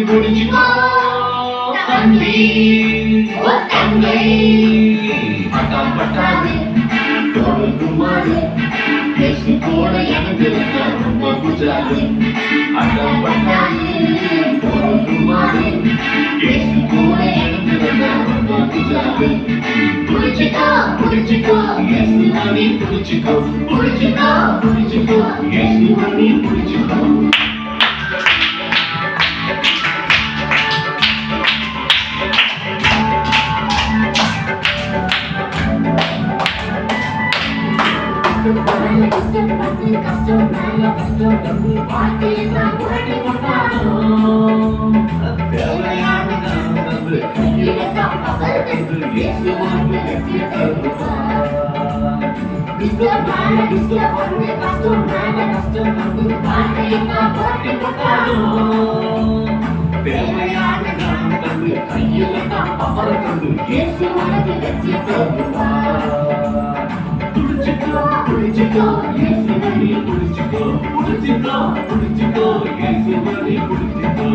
குடிச்சிக்கோ தம்பி ஓ தங்கை பட்டாம் பட்டாது தொடர்ந்து மாடு பேசி போட எனக்கு ரொம்ப குஜாது அட்டம் பட்டாது தொடர்ந்து மாடு பேசி போட எனக்கு ரொம்ப குஜாது குடிச்சிக்கோ குடிச்சிக்கோ எஸ் மணி குடிச்சிக்கோ குடிச்சிக்கோ குடிச்சிக்கோ எஸ் மணி குடிச்சிக்கோ குடிச்சிக்கோ எஸ் மணி குடிச்சிக்கோ குடிச்சிக்கோ குடிச்சிக்கோ எஸ் மணி குடிச்சிக்கோ